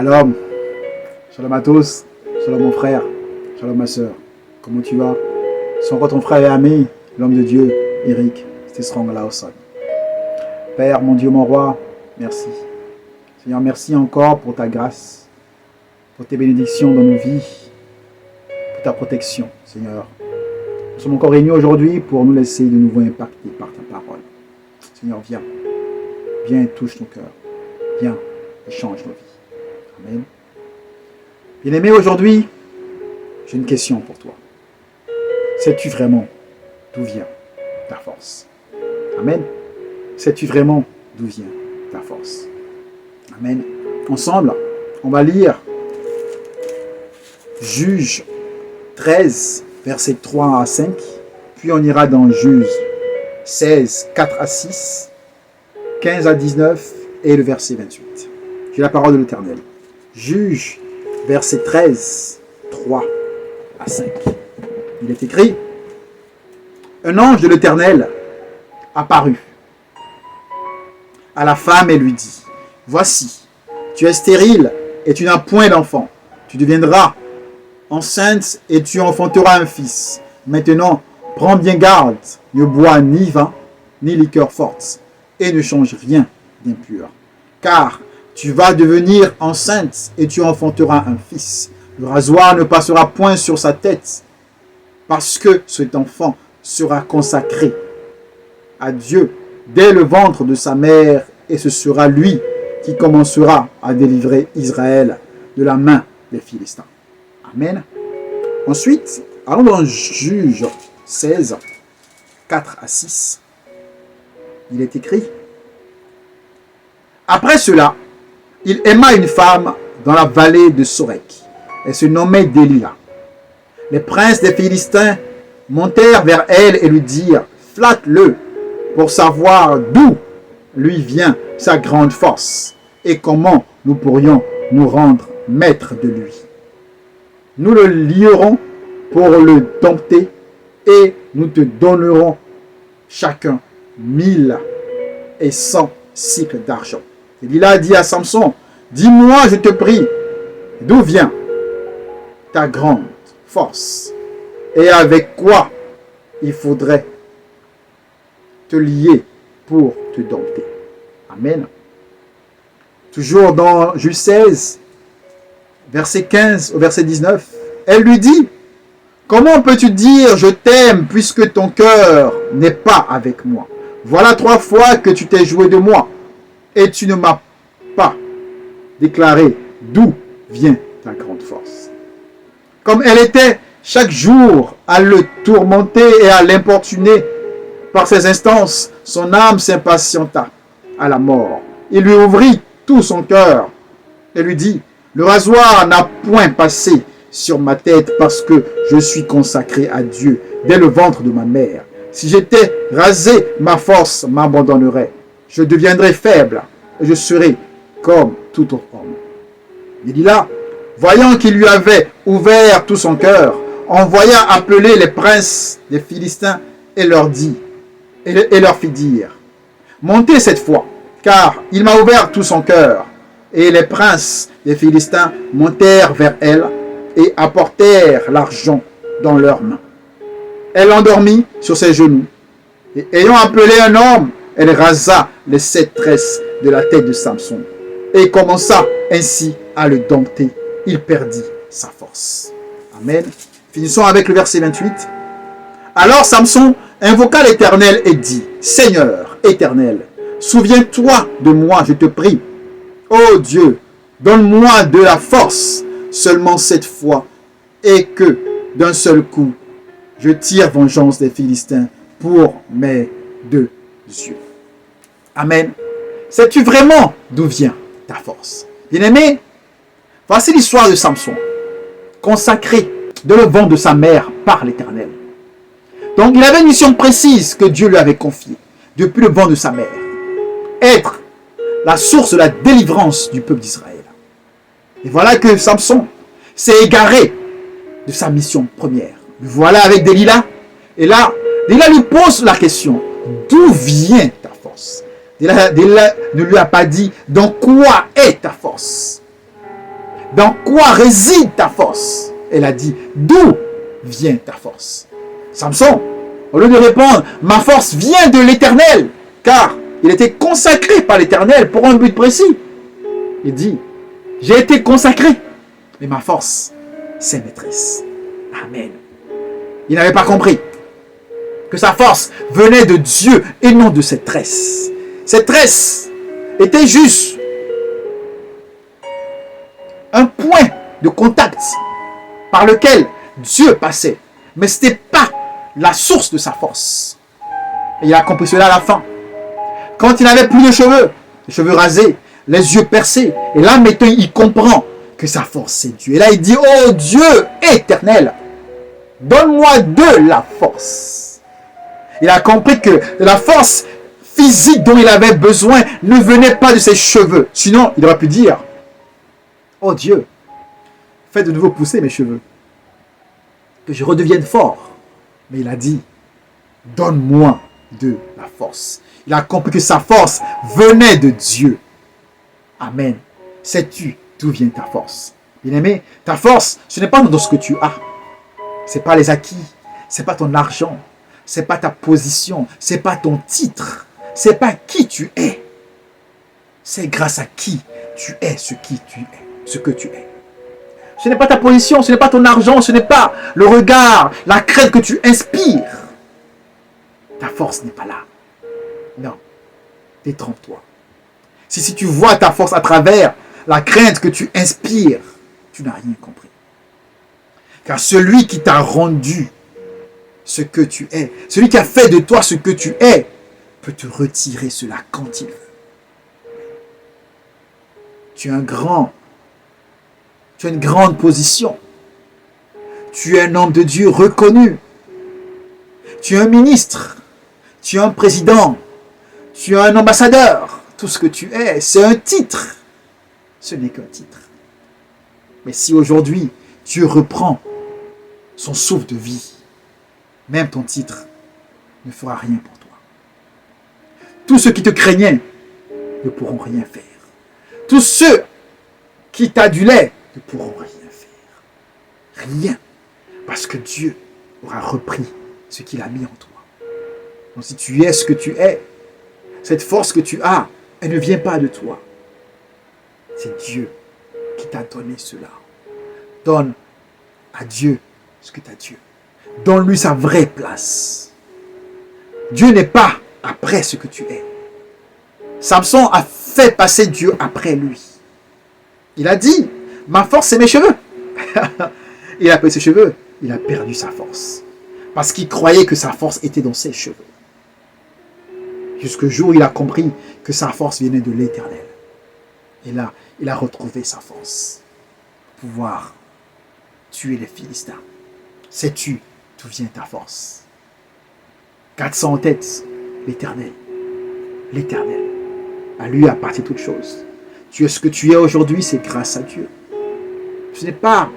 Shalom. Shalom à tous. Shalom mon frère. Shalom ma soeur. Comment tu vas? C'est encore ton frère et ami, l'homme de Dieu, Eric. C'était strong là au sol. Père, mon Dieu, mon roi, merci. Seigneur, merci encore pour ta grâce, pour tes bénédictions dans nos vies, pour ta protection, Seigneur. Nous sommes encore réunis aujourd'hui pour nous laisser de nouveau impacter par ta parole. Seigneur, viens. Viens et touche ton cœur. Viens et change nos vies. Amen. Bien-aimé, aujourd'hui, j'ai une question pour toi. Sais-tu vraiment d'où vient ta force? Amen. Sais-tu vraiment d'où vient ta force? Amen. Ensemble, on va lire Juge 13, versets 3 à 5. Puis on ira dans Juge 16, 4 à 6, 15 à 19 et le verset 28. J'ai la parole de l'Éternel. Juge, verset 13, 3 à 5. Il est écrit: un ange de l'Éternel apparut à la femme et lui dit: voici, tu es stérile et tu n'as point d'enfant. Tu deviendras enceinte et tu enfanteras un fils. Maintenant, prends bien garde, ne bois ni vin, ni liqueur forte, et ne change rien d'impur. Car tu vas devenir enceinte et tu enfanteras un fils. Le rasoir ne passera point sur sa tête, parce que cet enfant sera consacré à Dieu dès le ventre de sa mère, et ce sera lui qui commencera à délivrer Israël de la main des Philistins. Amen. Ensuite, allons dans Juge 16, 4 à 6. Il est écrit: après cela, il aima une femme dans la vallée de Sorek. Elle se nommait Délila. Les princes des Philistins montèrent vers elle et lui dirent: flatte-le pour savoir d'où lui vient sa grande force et comment nous pourrions nous rendre maîtres de lui. Nous le lierons pour le dompter et nous te donnerons chacun 1100 cycles d'argent. Délila dit à Samson: dis-moi, je te prie, d'où vient ta grande force et avec quoi il faudrait te lier pour te dompter. Amen. Toujours dans Juge 16, verset 15 au verset 19, elle lui dit: comment peux-tu dire je t'aime puisque ton cœur n'est pas avec moi? Voilà 3 fois que tu t'es joué de moi et tu ne m'as pas déclaré d'où vient ta grande force. Comme elle était chaque jour à le tourmenter et à l'importuner par ses instances, son âme s'impatienta à la mort. Il lui ouvrit tout son cœur et lui dit: le rasoir n'a point passé sur ma tête parce que je suis consacré à Dieu dès le ventre de ma mère. Si j'étais rasé, ma force m'abandonnerait. Je deviendrais faible et je serais comme tout autre homme. Délila, voyant qu'il lui avait ouvert tout son cœur, envoya appeler les princes des Philistins et leur fit dire: montez cette fois, car il m'a ouvert tout son cœur. Et les princes des Philistins montèrent vers elle et apportèrent l'argent dans leurs mains. Elle l'endormit sur ses genoux. Et ayant appelé un homme, elle rasa les 7 tresses de la tête de Samson et commença ainsi à le dompter. Il perdit sa force. Amen. Finissons avec le verset 28. Alors Samson invoqua l'Éternel et dit: Seigneur éternel, souviens-toi de moi, je te prie. Ô Dieu, donne-moi de la force seulement cette fois, et que d'un seul coup, je tire vengeance des Philistins pour mes 2 yeux. Amen. Sais-tu vraiment d'où vient ta force? Bien-aimé, voici l'histoire de Samson, consacré de le ventre de sa mère par l'Éternel. Donc il avait une mission précise que Dieu lui avait confiée depuis le ventre de sa mère. Être la source de la délivrance du peuple d'Israël. Et voilà que Samson s'est égaré de sa mission première. Le voilà avec Délila. Et là, Délila lui pose la question: d'où vient ta force? Délila ne lui a pas dit dans quoi est ta force. dans quoi réside ta force? Elle a dit, d'où vient ta force? Samson, au lieu de répondre, ma force vient de l'Éternel, car il était consacré par l'Éternel pour un but précis. Il dit, j'ai été consacré, mais ma force, c'est maîtresse. Amen. Il n'avait pas compris que sa force venait de Dieu et non de cette tresse. Cette tresse était juste un point de contact par lequel Dieu passait. Mais ce n'était pas la source de sa force. Et il a compris cela à la fin. Quand il n'avait plus de cheveux, les cheveux rasés, les yeux percés. Et là, maintenant, il comprend que sa force, c'est Dieu. Et là, il dit, oh Dieu éternel, donne-moi de la force. Il a compris que la force physique dont il avait besoin ne venait pas de ses cheveux. Sinon, il aurait pu dire, oh Dieu, fais de nouveau pousser mes cheveux. Que je redevienne fort. Mais il a dit, donne-moi de la force. Il a compris que sa force venait de Dieu. Amen. Sais-tu d'où vient ta force? Bien-aimé, ta force, ce n'est pas dans ce que tu as. Ce n'est pas les acquis. Ce n'est pas ton argent. Ce n'est pas ta position. Ce n'est pas ton titre. Ce n'est pas qui tu es. C'est grâce à qui tu es ce qui tu es. Ce que tu es. Ce n'est pas ta position, ce n'est pas ton argent, ce n'est pas le regard, la crainte que tu inspires. Ta force n'est pas là. Non. Détrompe-toi. Si tu vois ta force à travers la crainte que tu inspires, tu n'as rien compris. Car celui qui t'a rendu ce que tu es, celui qui a fait de toi ce que tu es, peut te retirer cela quand il veut. Tu es un grand. Tu as une grande position. Tu es un homme de Dieu reconnu. Tu es un ministre. Tu es un président. Tu es un ambassadeur. Tout ce que tu es, c'est un titre. Ce n'est qu'un titre. Mais si aujourd'hui, Dieu reprend son souffle de vie, même ton titre ne fera rien pour toi. Tous ceux qui te craignaient ne pourront rien faire. Tous ceux qui t'adulaient ne pourront rien faire. Rien. Parce que Dieu aura repris ce qu'il a mis en toi. Donc si tu es ce que tu es, cette force que tu as, elle ne vient pas de toi. C'est Dieu qui t'a donné cela. Donne à Dieu ce que tu as Dieu. Donne-lui sa vraie place. Dieu n'est pas après ce que tu es. Samson a fait passer Dieu après lui. Il a dit, ma force c'est mes cheveux. Il a pris ses cheveux, il a perdu sa force. Parce qu'il croyait que sa force était dans ses cheveux. Jusqu'au jour où il a compris que sa force venait de l'Éternel. Et là, il a retrouvé sa force. Pour pouvoir tuer les Philistins. Sais-tu d'où vient ta force? 400 en tête, l'Éternel. L'Éternel. À lui appartient toute chose. Tu es ce que tu es aujourd'hui, c'est grâce à Dieu. Ce n'est pas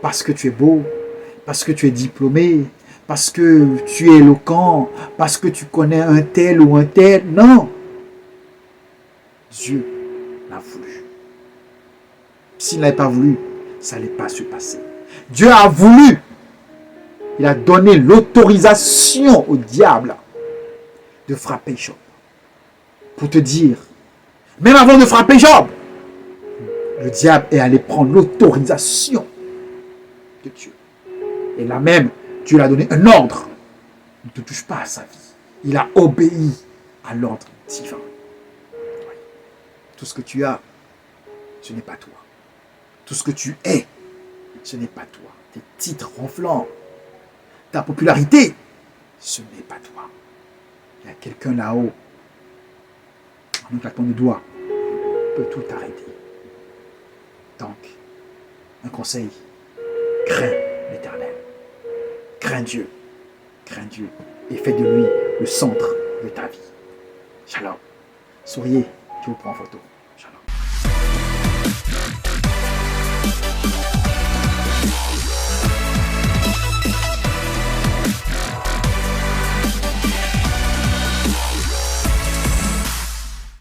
parce que tu es beau, parce que tu es diplômé, parce que tu es éloquent, parce que tu connais un tel ou un tel. Non. Dieu l'a voulu. S'il n'avait pas voulu, ça n'allait pas se passer. Dieu a voulu. Il a donné l'autorisation au diable de frapper Job. Pour te dire, même avant de frapper Job, le diable est allé prendre l'autorisation de Dieu. Et là même, Dieu lui a donné un ordre. Ne te touche pas à sa vie. Il a obéi à l'ordre divin. Tout ce que tu as, ce n'est pas toi. Tout ce que tu es, ce n'est pas toi. Tes titres ronflants, ta popularité, ce n'est pas toi. Il y a quelqu'un là-haut, en un claquement de doigts, peut tout arrêter. Donc, un conseil, crains l'Éternel. Crains Dieu. Crains Dieu. Et fais de lui le centre de ta vie. Shalom. Souriez, je vous prends en photo.